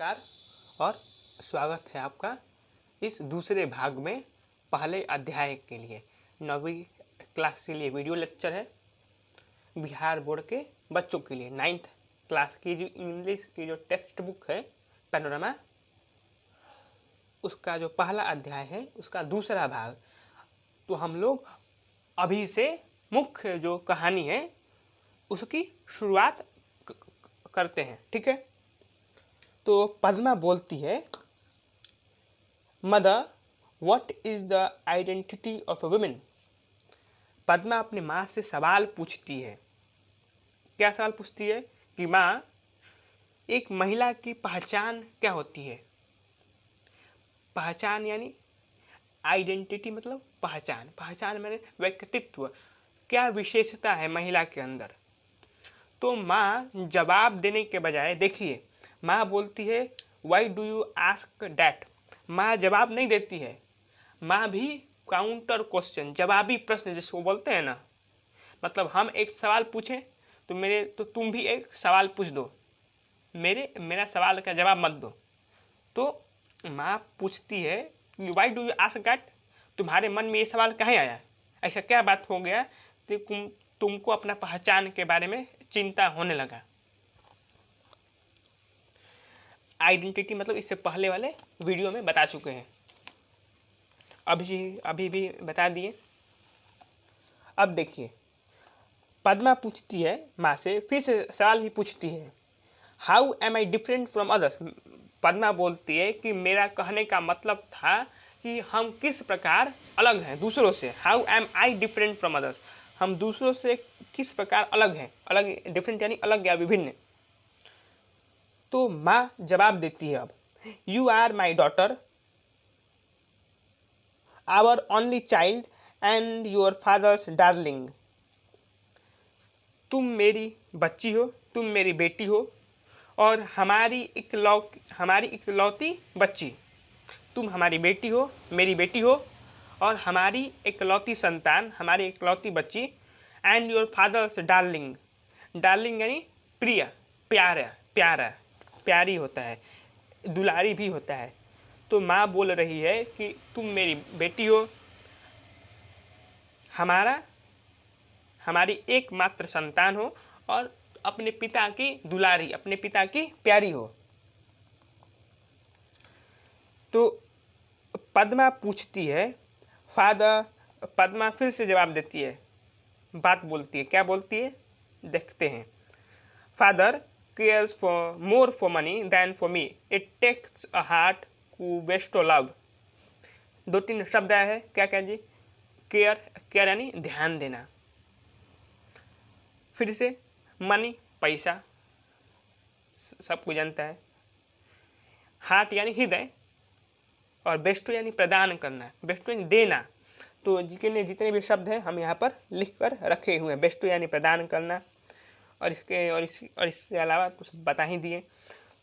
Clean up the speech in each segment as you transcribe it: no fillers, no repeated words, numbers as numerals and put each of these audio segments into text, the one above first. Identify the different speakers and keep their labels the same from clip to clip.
Speaker 1: नमस्कार और स्वागत है आपका इस दूसरे भाग में पहले अध्याय के लिए 9वीं क्लास के लिए वीडियो लेक्चर है। बिहार बोर्ड के बच्चों के लिए 9th क्लास की जो इंग्लिश की जो टेक्स्ट बुक है पैनोरमा, उसका जो पहला अध्याय है उसका दूसरा भाग। तो हम लोग अभी से मुख्य जो कहानी है उसकी शुरुआत करते हैं, ठीक है। तो पद्मा बोलती है, mother what is the identity of a women. Padma अपनी माँ से सवाल पूछती है। क्या सवाल पूछती है कि माँ, एक महिला की पहचान क्या होती है। पहचान यानी आइडेंटिटी मतलब पहचान, पहचान माने व्यक्तित्व, क्या विशेषता है महिला के अंदर। तो माँ जवाब देने के बजाय देखिए, माँ बोलती है why do you ask that. माँ जवाब नहीं देती है, माँ भी काउंटर क्वेश्चन, जवाबी प्रश्न जिसको बोलते हैं ना, मतलब हम एक सवाल पूछें तो तुम भी एक सवाल पूछ दो, मेरा सवाल का जवाब मत दो। तो माँ पूछती है why do you ask that, तुम्हारे मन में ये सवाल कहाँ आया, ऐसा क्या बात हो गया कि तुमको अपना पहचान के बारे में चिंता होने लगा। आइडेंटिटी मतलब इससे पहले वाले वीडियो में बता चुके हैं, अभी भी बता दिए। अब देखिए, पद्मा पूछती है माँ से, फिर से सवाल ही पूछती है, how am I different from others. Padma बोलती है कि मेरा कहने का मतलब था कि हम किस प्रकार अलग हैं दूसरों से। How am I different from others, हम दूसरों से किस प्रकार अलग हैं। अलग, डिफरेंट यानी अलग या विभिन्न। तो माँ जवाब देती है, अब you are my daughter, our only child and your father's darling. तुम मेरी बच्ची हो, तुम मेरी बेटी हो और हमारी इकलौती बच्ची। तुम हमारी बेटी हो, मेरी बेटी हो और हमारी इकलौती संतान, हमारी इकलौती बच्ची। And your father's darling, darling यानी प्रिय, प्यारा, प्यारा, प्यारी होता है, दुलारी भी होता है। तो माँ बोल रही है कि तुम मेरी बेटी हो, हमारी एकमात्र संतान हो और अपने पिता की दुलारी, अपने पिता की प्यारी हो। तो पद्मा पूछती है फादर, पद्मा फिर से जवाब देती है, बात बोलती है। क्या बोलती है देखते हैं। Father cares more for money than for me, it takes a heart to bestow love। 2-3 शब्द आया है, क्या क्या जी। केयर, केयर यानी ध्यान देना। फिर से मनी, पैसा, सबको जानता है। हार्ट यानी हृदय और बेस्टो यानी प्रदान करना, बेस्टो यानी देना। तो जितने भी शब्द हैं हम यहाँ पर लिख कर रखे हुए हैं। बेस्टो यानी प्रदान करना और इसके अलावा तो सब बता ही दिए।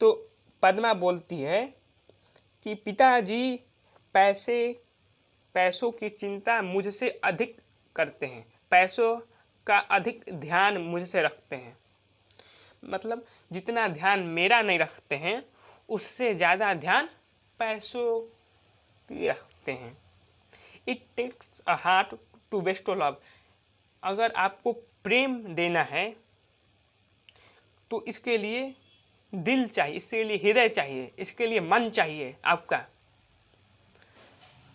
Speaker 1: तो पद्मा बोलती है कि पिताजी पैसों की चिंता मुझसे अधिक करते हैं, पैसों का अधिक ध्यान मुझसे रखते हैं। मतलब जितना ध्यान मेरा नहीं रखते हैं उससे ज़्यादा ध्यान पैसों की रखते हैं। It takes a heart to bestow love. अगर आपको प्रेम देना है तो इसके लिए दिल चाहिए, इसके लिए हृदय चाहिए, इसके लिए मन चाहिए आपका।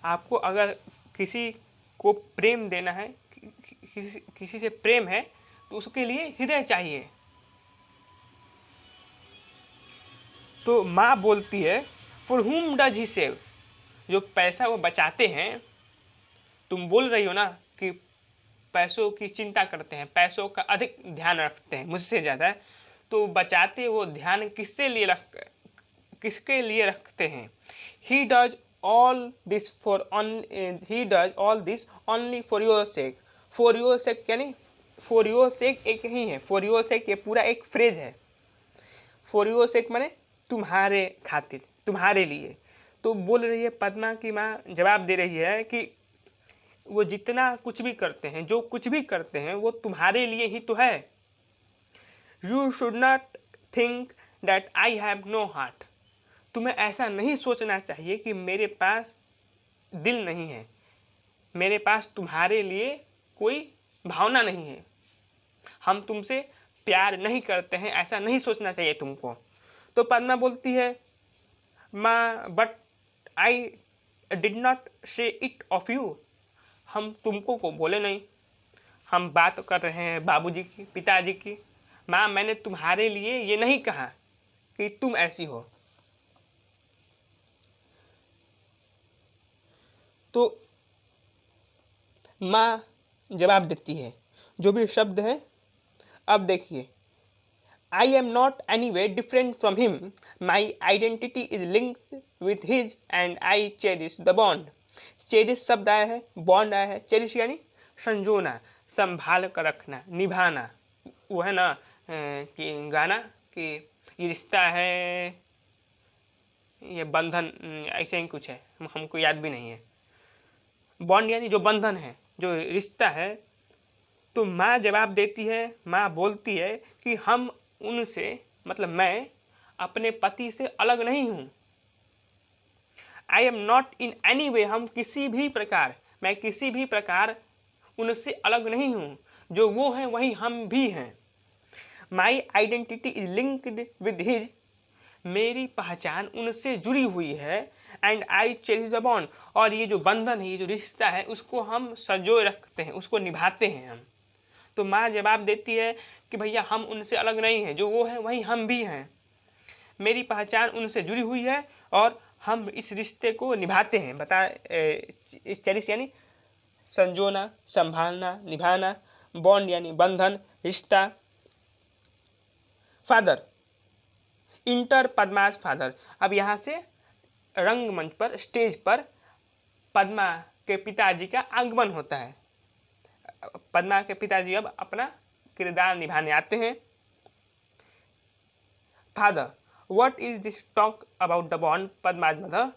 Speaker 1: आपको अगर किसी को प्रेम देना है, किसी से प्रेम है तो उसके लिए हृदय चाहिए। तो माँ बोलती है फॉर हुम डज ही सेव, जो पैसा वो बचाते हैं। तुम बोल रही हो ना कि पैसों की चिंता करते हैं, पैसों का अधिक ध्यान रखते हैं मुझसे ज़्यादा, तो बचाते वो ध्यान किसके लिए रखते हैं। He does all this only for your sake. For your sake यानी फॉर योर सेक एक ही है, फॉर योर सेक ये पूरा एक फ्रेज है। फॉर योर सेक माने तुम्हारे खातिर, तुम्हारे लिए। तो बोल रही है पद्मा की माँ, जवाब दे रही है कि वो जितना कुछ भी करते हैं, जो कुछ भी करते हैं वो तुम्हारे लिए ही तो है। You should not think that I have no heart. तुम्हें ऐसा नहीं सोचना चाहिए कि मेरे पास दिल नहीं है, मेरे पास तुम्हारे लिए कोई भावना नहीं है, हम तुमसे प्यार नहीं करते हैं, ऐसा नहीं सोचना चाहिए तुमको। तो पद्मा बोलती है, माँ बट आई डिड नॉट से इट ऑफ यू, हम तुमको को बोले नहीं, हम बात कर रहे हैं बाबूजी की, पिताजी की। माँ मैंने तुम्हारे लिए ये नहीं कहा कि तुम ऐसी हो। तो माँ जवाब देती है, जो भी शब्द है, अब देखिए, I am not anyway different from him. My identity is linked with his and I cherish the bond. Cherish शब्द आया है, बॉन्ड आया है। चेरिश यानी संजोना, संभाल कर रखना, निभाना। वो है ना कि गाना कि ये रिश्ता है, ये बंधन, ऐसे ही कुछ है, हमको याद भी नहीं है। बॉन्ड यानी जो बंधन है, जो रिश्ता है। तो माँ जवाब देती है, माँ बोलती है कि हम उनसे, मतलब मैं अपने पति से अलग नहीं हूँ। I am not in any way, हम किसी भी प्रकार, मैं किसी भी प्रकार उनसे अलग नहीं हूँ। जो वो हैं वही हम भी हैं। My identity is linked with his, मेरी पहचान उनसे जुड़ी हुई है। And I cherish the bond, और ये जो बंधन है, ये जो रिश्ता है, उसको हम संजोए रखते हैं, उसको निभाते हैं हम। तो माँ जवाब देती है कि भैया हम उनसे अलग नहीं हैं, जो वो हैं वही हम भी हैं, मेरी पहचान उनसे जुड़ी हुई है और हम इस रिश्ते को निभाते हैं। चेरिश यानी संजोना, संभालना, निभाना, बॉन्ड यानी बंधन, रिश्ता। Father, enter Padma's father. अब यहाँ से रंगमंच पर, स्टेज पर पद्मा के पिताजी का आगमन होता है। पद्मा के पिताजी अब अपना किरदार निभाने आते हैं। Father, what is this talk about the bond Padma's mother.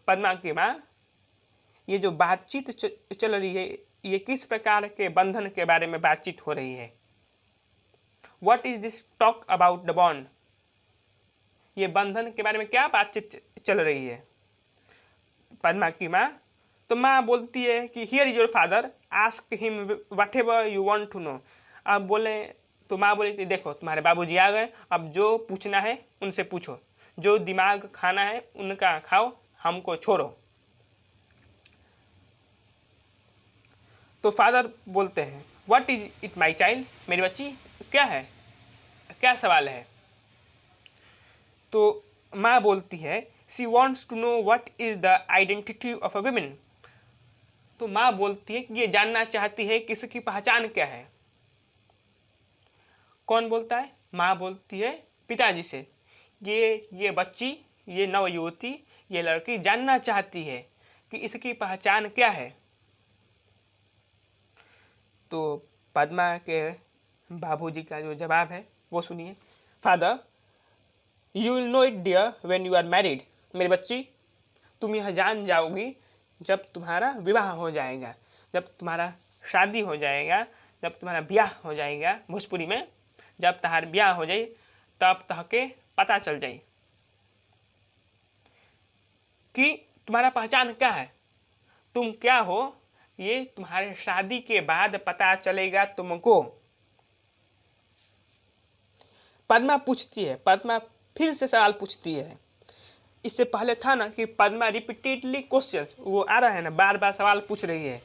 Speaker 1: Padma की माँ, ये जो बातचीत चल रही है, ये किस प्रकार के बंधन के बारे में बातचीत हो रही है। What is this talk about the bond, ये बंधन के बारे में क्या बातचीत चल रही है। पद्मा की माँ, तो माँ बोलती है कि here is your father, ask him whatever you want to know. अब बोले, तो माँ बोली कि देखो तुम्हारे बाबूजी आ गए, अब जो पूछना है उनसे पूछो, जो दिमाग खाना है उनका खाओ, हमको छोड़ो। तो फादर बोलते हैं, what is it my child, मेरी बच्ची क्या है, क्या सवाल है। तो माँ बोलती है, she wants to know what is the identity of a women. तो माँ बोलती है कि ये जानना चाहती है कि इसकी पहचान क्या है। कौन बोलता है, माँ बोलती है पिताजी से, ये बच्ची, ये नवयुवती, ये लड़की जानना चाहती है कि इसकी पहचान क्या है। तो पद्मा के बाबूजी का जो जवाब है वो सुनिए। Father, you will know it dear when you are married. मेरी बच्ची, तुम यह जान जाओगी जब तुम्हारा विवाह हो जाएगा, जब तुम्हारा शादी हो जाएगा, जब तुम्हारा ब्याह हो जाएगा। भोजपुरी में जब तहार ब्याह हो जाए तब तहके पता चल जाए कि तुम्हारा पहचान क्या है, तुम क्या हो। ये तुम्हारे शादी के बाद पता चलेगा तुमको। पद्मा पूछती है, पद्मा फिर से सवाल पूछती है। इससे पहले था ना कि पद्मा रिपीटेडली क्वेश्चंस, वो आ रहा है ना, बार बार सवाल पूछ रही है।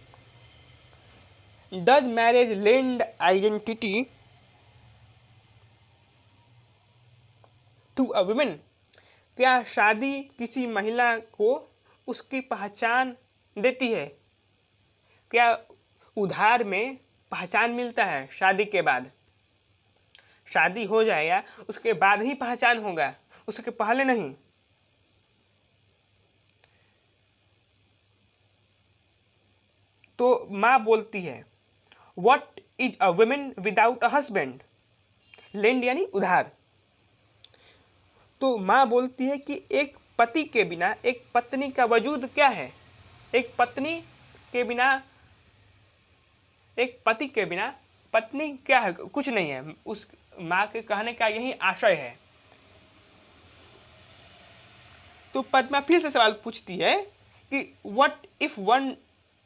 Speaker 1: Does marriage lend identity to a women, क्या शादी किसी महिला को उसकी पहचान देती है। क्या उधार में पहचान मिलता है शादी के बाद। शादी हो जाएगा उसके बाद ही पहचान होगा, उसके पहले नहीं। तो माँ बोलती है, what is a women without a husband. Lend यानी उधार। तो माँ बोलती है कि एक पति के बिना एक पत्नी का वजूद क्या है। एक पत्नी के बिना, एक पति के बिना पत्नी क्या है, कुछ नहीं है। उस माँ के कहने का यही आशय है। तो पद्मा फिर से सवाल पूछती है कि what if one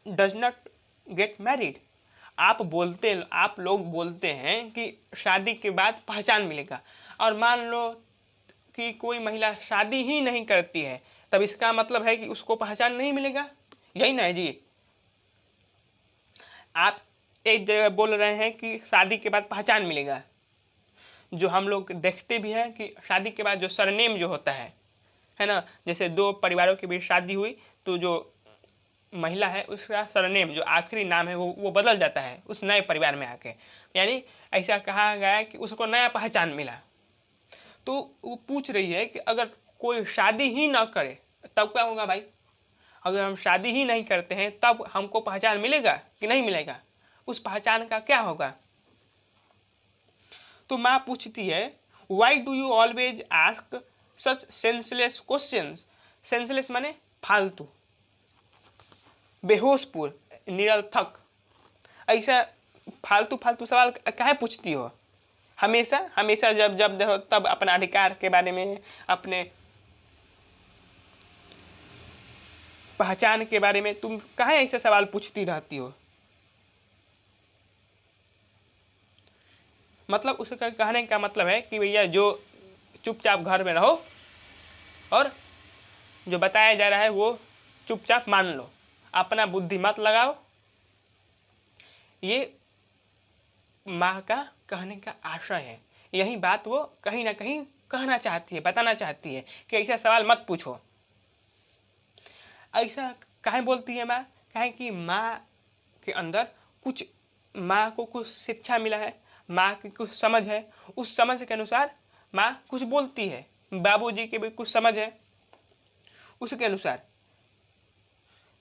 Speaker 1: does not get married. आप लोग बोलते हैं कि शादी के बाद पहचान मिलेगा, और मान लो कि कोई महिला शादी ही नहीं करती है, तब इसका मतलब है कि उसको पहचान नहीं मिलेगा, यही ना है जी। आप एक जगह बोल रहे हैं कि शादी के बाद पहचान मिलेगा, जो हम लोग देखते भी हैं कि शादी के बाद जो सरनेम जो होता है ना, जैसे दो परिवारों के बीच शादी हुई तो जो महिला है उसका सरनेम जो आखिरी नाम है वो बदल जाता है उस नए परिवार में आके, यानी ऐसा कहा गया है कि उसको नया पहचान मिला। तो वो पूछ रही है कि अगर कोई शादी ही ना करे तब क्या होगा भाई? अगर हम शादी ही नहीं करते हैं तब हमको पहचान मिलेगा कि नहीं मिलेगा? उस पहचान का क्या होगा? तो माँ पूछती है why do you always ask such senseless questions. Senseless माने फालतू, बेहोशपुर, निरर्थक। ऐसा फालतू फालतू सवाल काहे पूछती हो? हमेशा हमेशा जब जब देखो तब अपना अधिकार के बारे में, अपने पहचान के बारे में तुम काहे ऐसे सवाल पूछती रहती हो? मतलब उसका कहने का मतलब है कि भैया जो चुपचाप घर में रहो और जो बताया जा रहा है वो चुपचाप मान लो, अपना बुद्धि मत लगाओ। ये माँ का कहने का आशय है, यही बात वो कहीं ना कहीं कहना चाहती है, बताना चाहती है कि ऐसा सवाल मत पूछो। ऐसा काहे बोलती है माँ? काहे कि माँ के अंदर कुछ, माँ को कुछ शिक्षा मिला है, माँ की कुछ समझ है, उस समझ के अनुसार माँ कुछ बोलती है। बाबूजी की भी कुछ समझ है उसके अनुसार।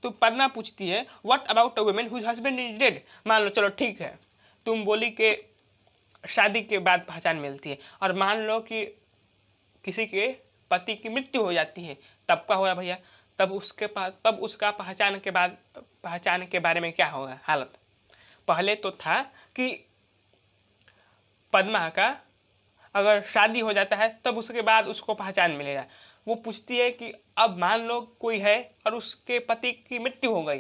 Speaker 1: तो पद्मा पूछती है what about a women whose husband is dead. मान लो चलो ठीक है, तुम बोली कि शादी के बाद पहचान मिलती है, और मान लो कि किसी के पति की मृत्यु हो जाती है, तब क्या होगा भैया? तब उसका पहचान के बारे में क्या होगा हालत? पहले तो था कि पद्मा का अगर शादी हो जाता है तब उसके बाद उसको पहचान मिलेगा। वो पूछती है कि अब मान लो कोई है और उसके पति की मृत्यु हो गई,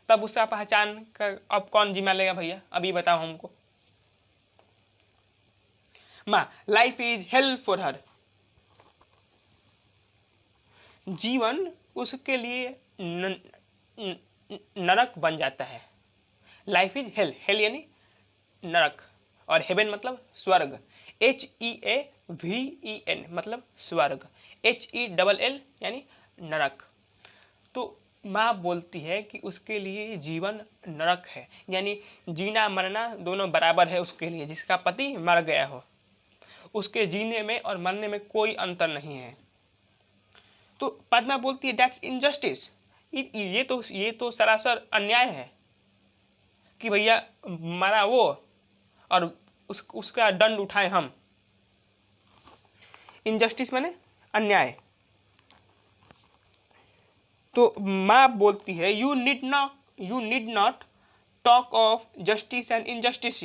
Speaker 1: तब उसका पहचान का अब कौन जिम्मा लेगा भैया? अभी बताओ हमको। माँ life is hello for her. जीवन उसके लिए नरक बन जाता है। लाइफ इज हेल, हेल यानी नरक, और हेवन मतलब स्वर्ग। HEAVEN मतलब स्वर्ग, HELL यानी नरक। तो माँ बोलती है कि उसके लिए जीवन नरक है, यानी जीना मरना दोनों बराबर है उसके लिए। जिसका पति मर गया हो उसके जीने में और मरने में कोई अंतर नहीं है। तो पद्मा बोलती है दैट्स इनजस्टिस। ये तो सरासर अन्याय है कि भैया मरा वो और उसका दंड उठाए हम। इनजस्टिस माने अन्याय। तो माँ बोलती है you need not talk of justice and injustice.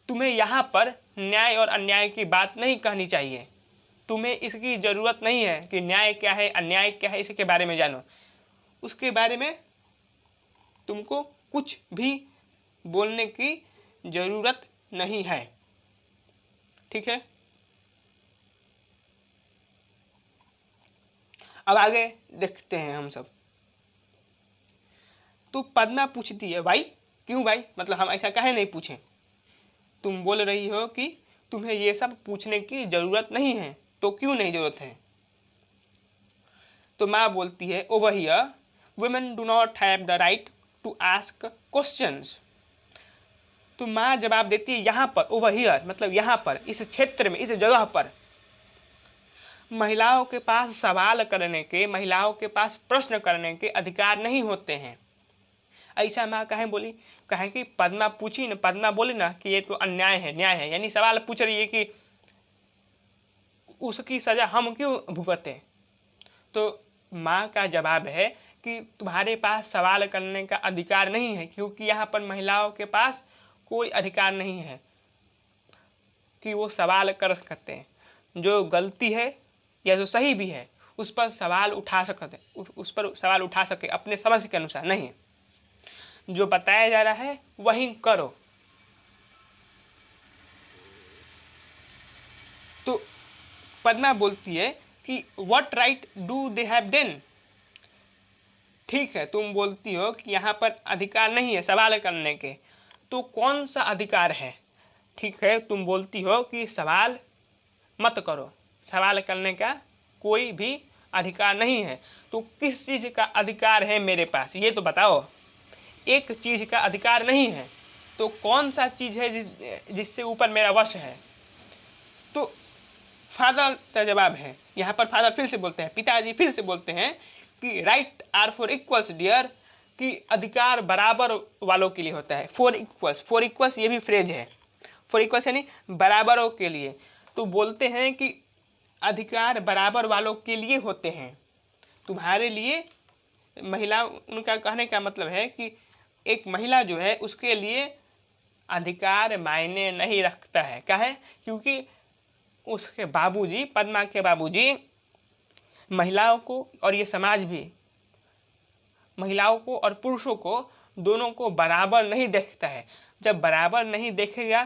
Speaker 1: तुम्हें यहाँ पर न्याय और अन्याय की बात नहीं कहनी चाहिए। तुम्हें इसकी ज़रूरत नहीं है कि न्याय क्या है अन्याय क्या है इसके बारे में जानो। उसके बारे में तुमको कुछ भी बोलने की ज़रूरत नहीं है, ठीक है? अब आगे देखते हैं हम सब। तो पद्मा पूछती है भाई, क्यों भाई? मतलब हम ऐसा काहे नहीं पूछें? तुम बोल रही हो कि तुम्हें ये सब पूछने की ज़रूरत नहीं है, तो क्यों नहीं ज़रूरत है? तो माँ बोलती है over here women do not have the right to ask questions. तो माँ जवाब देती है यहाँ पर, ओवर हियर मतलब यहाँ पर, इस क्षेत्र में, इस जगह पर महिलाओं के पास सवाल करने के, महिलाओं के पास प्रश्न करने के अधिकार नहीं होते हैं। ऐसा माँ कहें बोली? कहें कि पद्मा पूछी ना, पद्मा बोली ना कि ये तो अन्याय है, न्याय है, यानी सवाल पूछ रही है कि उसकी सजा हम क्यों भुगतें। तो माँ का जवाब है कि तुम्हारे पास सवाल करने का अधिकार नहीं है, क्योंकि यहाँ पर महिलाओं के पास कोई अधिकार नहीं है कि वो सवाल कर सकते हैं। जो गलती है या जो सही भी है उस पर सवाल उठा सके अपने समझ के अनुसार, नहीं, जो बताया जा रहा है वही करो। तो पद्मा बोलती है कि what right do they have then. ठीक है, तुम बोलती हो कि यहाँ पर अधिकार नहीं है सवाल करने के, तो कौन सा अधिकार है? ठीक है, तुम बोलती हो कि सवाल मत करो, सवाल करने का कोई भी अधिकार नहीं है, तो किस चीज़ का अधिकार है मेरे पास, ये तो बताओ। एक चीज़ का अधिकार नहीं है, तो कौन सा चीज़ है जिससे ऊपर मेरा वश है? तो फादर का जवाब है, यहाँ पर फादर फिर से बोलते हैं, पिताजी फिर से बोलते हैं कि right are for equals dear, कि अधिकार बराबर वालों के लिए होता है। फॉर इक्वल्स ये भी फ्रेज है, फॉर इक्वल्स यानी बराबरों के लिए। तो बोलते हैं कि अधिकार बराबर वालों के लिए होते हैं, तुम्हारे लिए महिला, उनका कहने का मतलब है कि एक महिला जो है उसके लिए अधिकार मायने नहीं रखता है। क्या है? क्योंकि उसके बाबूजी, पद्मा के बाबूजी महिलाओं को और ये समाज भी महिलाओं को और पुरुषों को दोनों को बराबर नहीं देखता है। जब बराबर नहीं देखेगा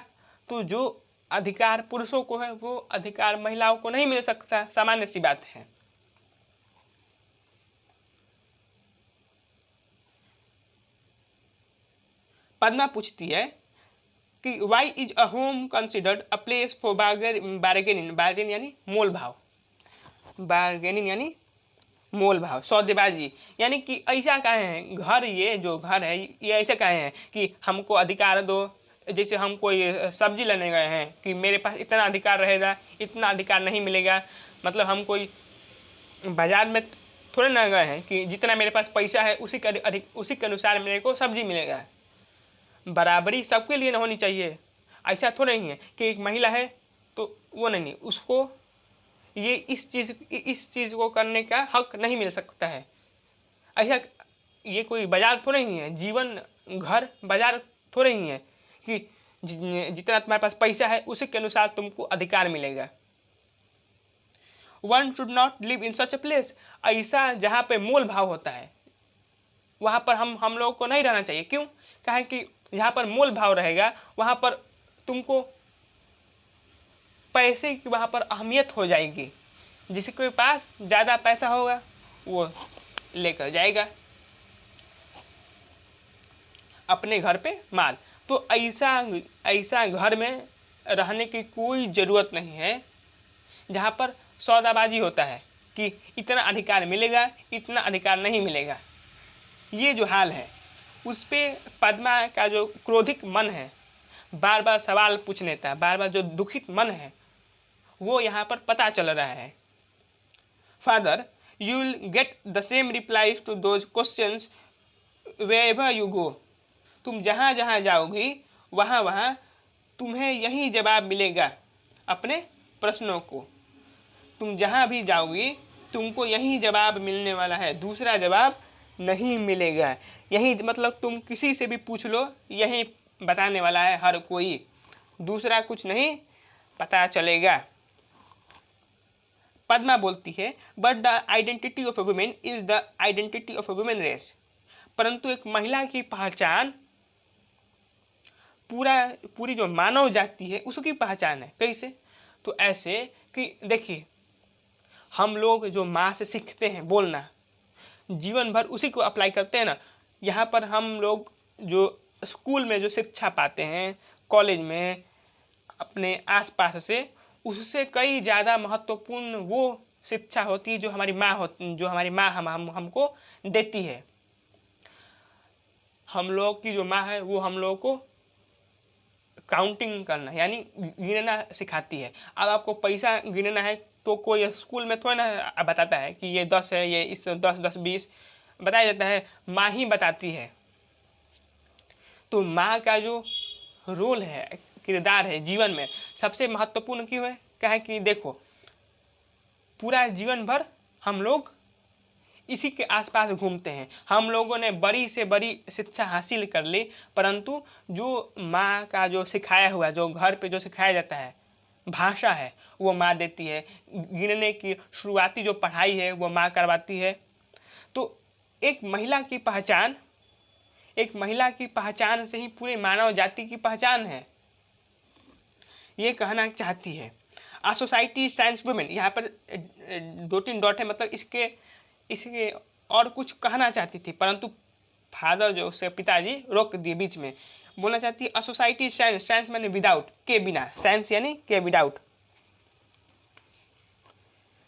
Speaker 1: तो जो अधिकार पुरुषों को है वो अधिकार महिलाओं को नहीं मिल सकता, सामान्य सी बात है। पद्मा पूछती है कि why is a home considered a place for bargaining यानी मोल भाव, बार्गेनिंग यानी मोल भाव, सौदेबाजी, यानी कि ऐसा कहे हैं घर, ये जो घर है ये ऐसे कहे हैं कि हमको अधिकार दो। जैसे हम कोई सब्जी लेने गए हैं कि मेरे पास इतना अधिकार रहेगा, इतना अधिकार नहीं मिलेगा। मतलब हम कोई बाजार में थोड़े ना गए हैं कि जितना मेरे पास पैसा है उसी के अनुसार मेरे को सब्जी मिलेगा। बराबरी सबके लिए ना होनी चाहिए। ऐसा थोड़ा नहीं है कि एक महिला है तो वो नहीं, उसको ये इस चीज़ को करने का हक नहीं मिल सकता है। ऐसा ये कोई बाजार थोड़ा नहीं है, जीवन घर बाजार थोड़ा नहीं है कि जितना तुम्हारे पास पैसा है उसी के अनुसार तुमको अधिकार मिलेगा। One should not live in such a place, ऐसा जहाँ पे मोल भाव होता है वहाँ पर हम लोगों को नहीं रहना चाहिए। क्यों? कहा कि जहाँ पर मोल भाव रहेगा वहाँ पर तुमको पैसे की वहाँ पर अहमियत हो जाएगी। जिसके पास ज़्यादा पैसा होगा वो लेकर जाएगा अपने घर पे माल। तो ऐसा घर में रहने की कोई ज़रूरत नहीं है जहाँ पर सौदाबाजी होता है कि इतना अधिकार मिलेगा, इतना अधिकार नहीं मिलेगा। ये जो हाल है उस पर पद्मा का जो क्रोधित मन है, बार बार सवाल पूछने का, बार बार जो दुखित मन है वो यहाँ पर पता चल रहा है। Father, you will get the same replies to those questions wherever you go. तुम जहाँ जहाँ जाओगी वहाँ वहाँ तुम्हें यही जवाब मिलेगा अपने प्रश्नों को। तुम जहाँ भी जाओगी तुमको यही जवाब मिलने वाला है, दूसरा जवाब नहीं मिलेगा। यही मतलब तुम किसी से भी पूछ लो यही बताने वाला है हर कोई, दूसरा कुछ नहीं पता चलेगा। पद्मा बोलती है but the identity of a women is the identity of a women race, परंतु एक महिला की पहचान पूरी जो मानव जाति है उसकी पहचान है। कैसे? तो ऐसे कि देखिए, हम लोग जो माँ से सीखते हैं बोलना, जीवन भर उसी को अप्लाई करते हैं ना। यहाँ पर हम लोग जो स्कूल में जो शिक्षा पाते हैं, कॉलेज में, अपने आसपास से, उससे कई ज़्यादा महत्वपूर्ण वो शिक्षा होती है जो हमारी माँ हमको देती है। हम लोग की जो माँ है वो हम लोग को काउंटिंग करना यानी गिनना सिखाती है। अब आपको पैसा गिनना है तो कोई स्कूल में थोड़ा ना बताता है कि ये 10 है, ये इस 10 20 बताया जाता है, माँ ही बताती है। तो माँ का जो रोल है, किरदार है जीवन में, सबसे महत्वपूर्ण क्यों है? क्या है कि देखो, पूरा जीवन भर हम लोग इसी के आसपास घूमते हैं। हम लोगों ने बड़ी से बड़ी शिक्षा हासिल कर ली, परंतु जो माँ का जो सिखाया हुआ, जो घर पे जो सिखाया जाता है, भाषा है वो माँ देती है, गिनने की शुरुआती जो पढ़ाई है वो माँ करवाती है। तो एक महिला की पहचान से ही पूरे मानव जाति की पहचान है, ये कहना चाहती है। आ सोसाइटी साइंस वुमेन, यहाँ पर 2-3 डॉट है, मतलब इसके और कुछ कहना चाहती थी, परंतु फादर जो उसके पिताजी रोक दिए बीच में। बोलना चाहती है अ सोसाइटी साइंस, साइंस मैंने विदाउट, के बिना, साइंस यानी के विदाउट,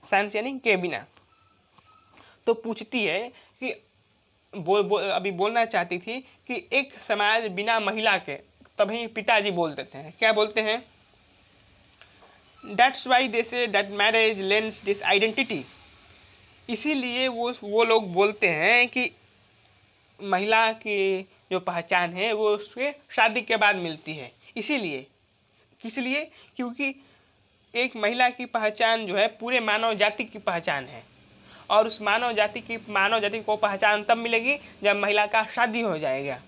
Speaker 1: साइंस यानी के बिना। तो पूछती है कि अभी बोलना चाहती थी कि एक समाज बिना महिला के, तभी पिताजी बोल देते हैं, क्या बोलते हैं, that's why they say that marriage lens this identity. इसीलिए वो लोग बोलते हैं कि महिला की जो पहचान है वो उसके शादी के बाद मिलती है। इसीलिए, किस लिए, क्योंकि एक महिला की पहचान जो है पूरे मानव जाति की पहचान है, और उस मानव जाति को पहचान तब मिलेगी जब महिला का शादी हो जाएगा।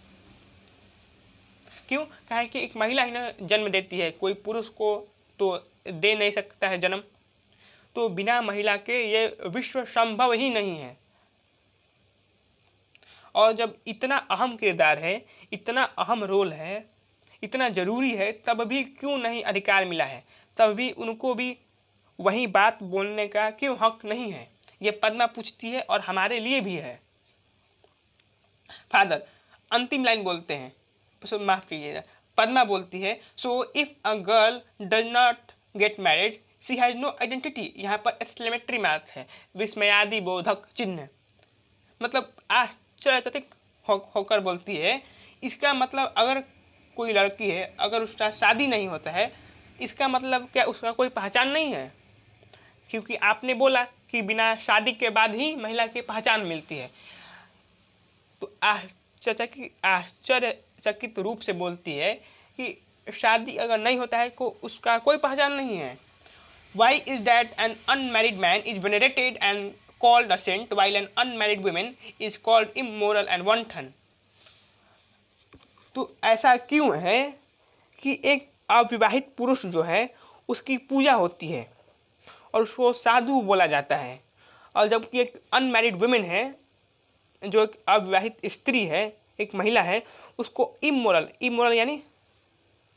Speaker 1: क्यों? कहे कि एक महिला ही ना जन्म देती है, कोई पुरुष को तो दे नहीं सकता है जन्म, तो बिना महिला के ये विश्व संभव ही नहीं है। और जब इतना अहम किरदार है, इतना अहम रोल है, इतना ज़रूरी है, तब भी क्यों नहीं अधिकार मिला है, तब भी उनको भी वही बात बोलने का क्यों हक नहीं है, ये पद्मा पूछती है, और हमारे लिए भी है। फादर अंतिम लाइन बोलते हैं, माफ़ कीजिएगा, पद्मा बोलती है, so if a girl does not get married she has no identity. यहाँ पर एक्सक्लेमेटरी मार्क है, विस्मयादि बोधक चिन्ह, मतलब आश्चर्यचकित होकर बोलती है। इसका मतलब अगर कोई लड़की है, अगर उसका शादी नहीं होता है, इसका मतलब क्या उसका कोई पहचान नहीं है? क्योंकि आपने बोला कि बिना शादी के बाद ही महिला की पहचान मिलती है। तो आश्चर्यचकित रूप से बोलती है कि शादी अगर नहीं होता है तो उसका कोई पहचान नहीं है। Why is that an unmarried man is venerated and called a saint while an unmarried woman is called immoral and wanton? तो ऐसा क्यों है कि एक अविवाहित पुरुष जो है उसकी पूजा होती है और उसको साधु बोला जाता है, और जबकि एक अनमैरिड वुमेन है, जो एक अविवाहित स्त्री है, एक महिला है, उसको इमोरल यानी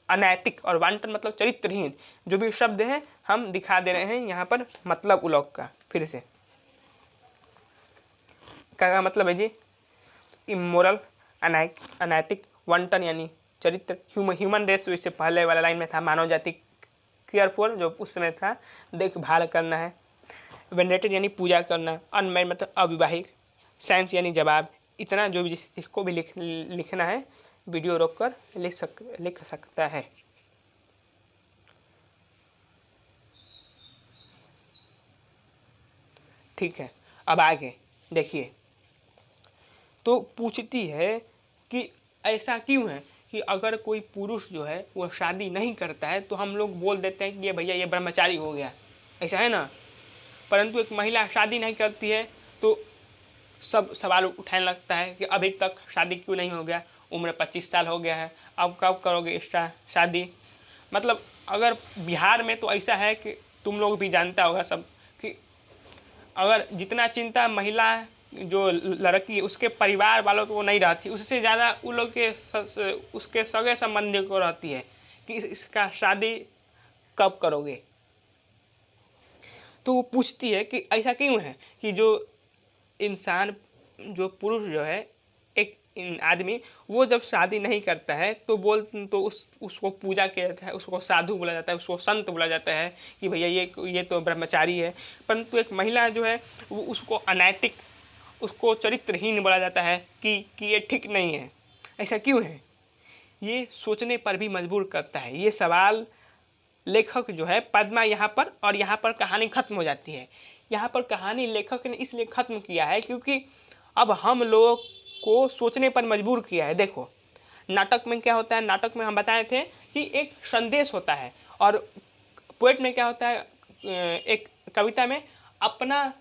Speaker 1: अनैतिक, और वांटन मतलब चरित्रहीन, जो भी शब्द हैं हम दिखा दे रहे हैं यहाँ पर मतलब उलोक का। फिर से क्या मतलब है जी? इमोरल, अनैतिक, वांटन यानी चरित्र, ह्यूमन रेस, इससे पहले वाला लाइन में था मानव जाति, केयर फॉर जो उस समय था, देखभाल करना है, वेनरेटेड यानी पूजा करना, अनमैरिड मतलब अविवाहित, साइंस यानी जवाब। इतना जो भी जिसको भी लिखना है वीडियो रोककर लिख सकता है। ठीक है, अब आगे देखिए। तो पूछती है कि ऐसा क्यों है कि अगर कोई पुरुष जो है वो शादी नहीं करता है तो हम लोग बोल देते हैं कि ये भैया ये ब्रह्मचारी हो गया, ऐसा है ना, परंतु एक महिला शादी नहीं करती है तो सब सवाल उठाने लगता है कि अभी तक शादी क्यों नहीं हो गया, उम्र 25 साल हो गया है, अब कब करोगे इसका शादी। मतलब अगर बिहार में तो ऐसा है कि तुम लोग भी जानता होगा सब, कि अगर जितना चिंता महिला जो लड़की उसके परिवार वालों को नहीं रहती, उससे ज़्यादा उन लोग के उसके सगे संबंधी को रहती है कि इसका शादी कब करोगे। तो वो पूछती है कि ऐसा क्यों है कि जो इंसान, जो पुरुष जो है, एक आदमी, वो जब शादी नहीं करता है तो उसको पूजा किया जाता है, उसको साधु बोला जाता है, उसको संत बोला जाता है कि भैया ये तो ब्रह्मचारी है। परंतु एक महिला जो है वो उसको अनैतिक, उसको चरित्रहीन बोला जाता है कि ये ठीक नहीं है। ऐसा क्यों है? ये सोचने पर भी मजबूर करता है। ये सवाल लेखक जो है पद्मा यहाँ पर, और यहाँ पर कहानी खत्म हो जाती है। यहाँ पर कहानी लेखक ने इसलिए खत्म किया है क्योंकि अब हम लोगों को सोचने पर मजबूर किया है। देखो नाटक में क्या होता है, नाटक में हम बताए थे कि एक संदेश होता है, और पोएट में क्या होता है, एक कविता में अपना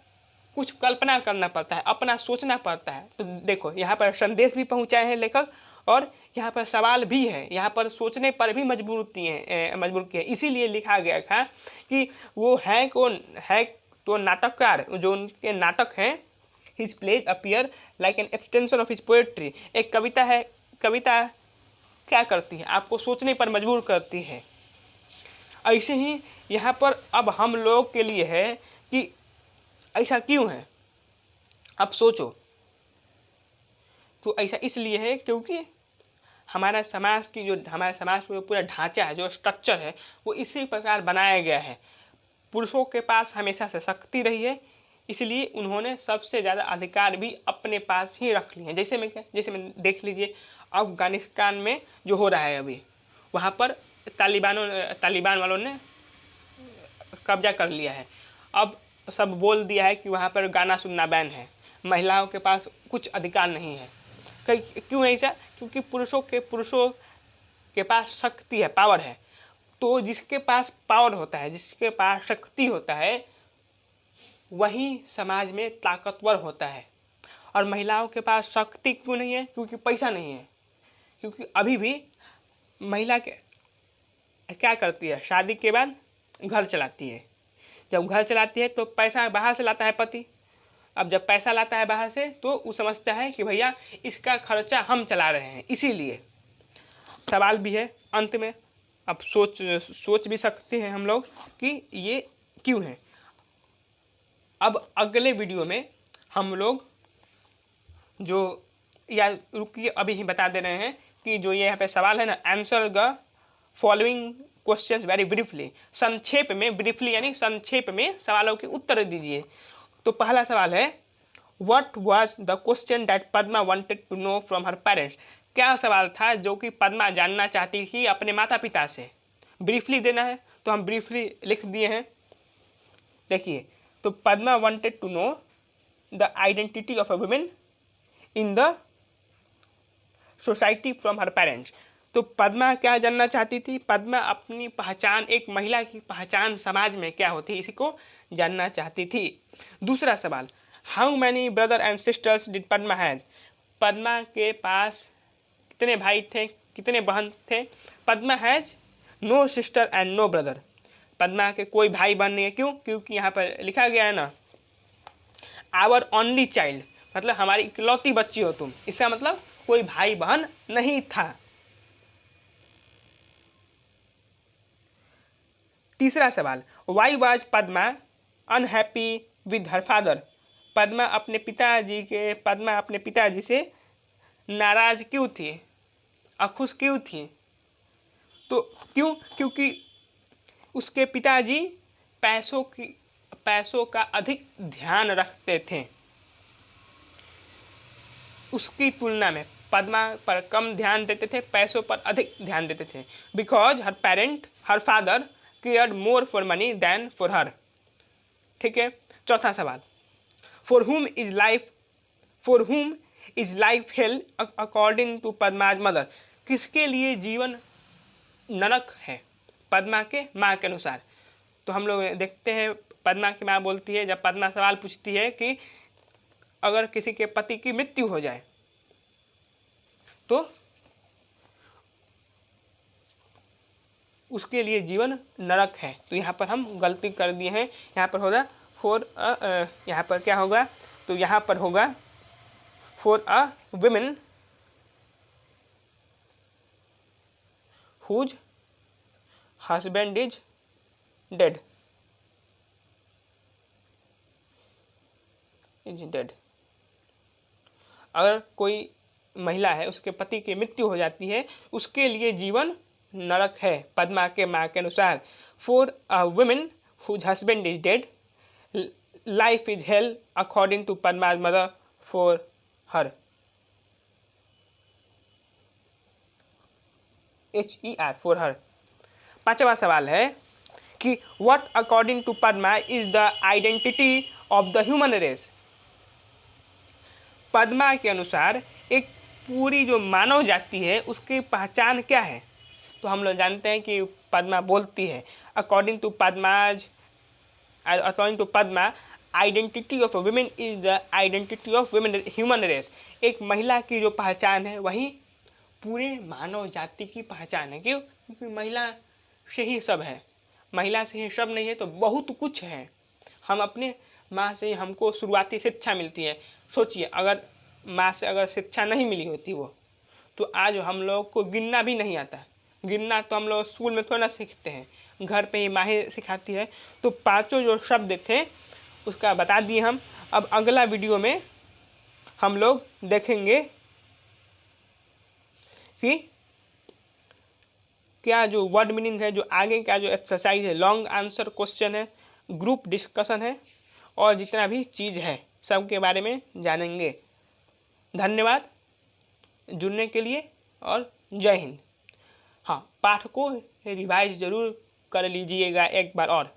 Speaker 1: कुछ कल्पना करना पड़ता है, अपना सोचना पड़ता है। तो देखो यहाँ पर संदेश भी पहुँचाए हैं लेखक, और यहाँ पर सवाल भी है, यहाँ पर सोचने पर भी मजबूर किए। इसीलिए लिखा गया था कि वो है कौन है, तो नाटककार जो उनके नाटक हैं, his plays appear like an extension of his poetry. एक कविता है, कविता क्या करती है, आपको सोचने पर मजबूर करती है। ऐसे ही यहाँ पर अब हम लोग के लिए है कि ऐसा क्यों है, अब सोचो। तो ऐसा इसलिए है क्योंकि हमारे समाज का जो पूरा ढांचा है, जो स्ट्रक्चर है, वो इसी प्रकार बनाया गया है। पुरुषों के पास हमेशा से शक्ति रही है, इसलिए उन्होंने सबसे ज़्यादा अधिकार भी अपने पास ही रख लिए हैं। जैसे में देख लीजिए अफगानिस्तान में जो हो रहा है अभी, वहाँ पर तालिबान वालों ने कब्जा कर लिया है। अब सब बोल दिया है कि वहाँ पर गाना सुनना बैन है, महिलाओं के पास कुछ अधिकार नहीं है। क्यों ऐसा? क्योंकि पुरुषों के पास शक्ति है, पावर है। तो जिसके पास पावर होता है, जिसके पास शक्ति होता है, वही समाज में ताकतवर होता है। और महिलाओं के पास शक्ति क्यों नहीं है? क्योंकि पैसा नहीं है। क्योंकि अभी भी महिला क्या करती है, शादी के बाद घर चलाती है। जब घर चलाती है तो पैसा बाहर से लाता है पति। अब जब पैसा लाता है बाहर से तो वो समझता है कि भैया इसका खर्चा हम चला रहे हैं। इसीलिए सवाल भी है अंत में, अब सोच भी सकते हैं हम लोग कि ये क्यों है। अब अगले वीडियो में हम लोग रुकिए अभी ही बता दे रहे हैं कि जो ये यहाँ पे सवाल है ना, answer the following questions very briefly, संक्षेप में, ब्रीफली यानी संक्षेप में सवालों के उत्तर दीजिए। तो पहला सवाल है, what was the question that Padma wanted to know from her parents. क्या सवाल था जो कि पद्मा जानना चाहती थी अपने माता पिता से। ब्रीफली देना है तो हम ब्रीफली लिख दिए हैं। देखिए, तो Padma wanted to know the identity of a women in the society from her parents. तो पद्मा क्या जानना चाहती थी? पद्मा अपनी पहचान, एक महिला की पहचान समाज में क्या होती है, इसी को जानना चाहती थी। दूसरा सवाल, how many brother and sisters did Padma had. Padma के पास कितने भाई थे, कितने बहन थे? Padma has no sister and no brother. Padma के कोई भाई बहन नहीं है। क्यों? क्योंकि यहाँ पर लिखा गया है ना, आवर ओनली चाइल्ड, मतलब हमारी इकलौती बच्ची हो तुम। इसका मतलब कोई भाई बहन नहीं था। तीसरा सवाल, why was Padma unhappy with her father. Padma अपने पिताजी से नाराज क्यों थी, अखुश क्यों थी? तो क्यों? क्योंकि उसके पिताजी पैसों का अधिक ध्यान रखते थे। उसकी तुलना में पद्मा पर कम ध्यान देते थे, पैसों पर अधिक ध्यान देते थे। Because her father cared more for money than for her. ठीक है। चौथा सवाल, for whom is life hell according to Padma's mother. किसके लिए जीवन नरक है पद्मा के माँ के अनुसार? तो हम लोग देखते हैं, पद्मा की माँ बोलती है, जब पद्मा सवाल पूछती है कि अगर किसी के पति की मृत्यु हो जाए तो उसके लिए जीवन नरक है। तो यहाँ पर हम गलती कर दिए हैं। यहाँ पर होगा यहाँ पर क्या होगा? तो यहाँ पर होगा for a women whose husband is dead. अगर कोई महिला है, उसके पति की मृत्यु हो जाती है, उसके लिए जीवन नरक है पद्मा के माँ के अनुसार। For a women whose husband is dead, life is hell according to Padma's mother for her. HER for her. पांचवा सवाल है कि what according to Padma is the identity of the human race. Padma के अनुसार एक पूरी जो मानव जाति है उसकी पहचान क्या है? तो हम लोग जानते हैं कि पद्मा बोलती है, according to Padma identity of women is the identity of women human race. एक महिला की जो पहचान है वही पूरे मानव जाति की पहचान है। क्यों? क्योंकि महिला से ही सब है, महिला से ही सब नहीं है तो बहुत कुछ है। हम अपने माँ से ही हमको शुरुआती शिक्षा मिलती है। सोचिए अगर माँ से अगर शिक्षा नहीं मिली होती वो, तो आज हम लोग को गिनना भी नहीं आता। गिनना तो हम लोग स्कूल में थोड़ा ना सीखते हैं, घर पे ही माँ ही सिखाती है। तो पांचों जो शब्द थे उसका बता दिए हम। अब अगला वीडियो में हम लोग देखेंगे कि क्या जो वर्ड मीनिंग है, जो आगे का जो एक्सरसाइज है, लॉन्ग आंसर क्वेश्चन है, ग्रुप डिस्कशन है और जितना भी चीज़ है सब के बारे में जानेंगे। धन्यवाद जुड़ने के लिए और जय हिंद। हाँ, पाठ को रिवाइज ज़रूर कर लीजिएगा एक बार और।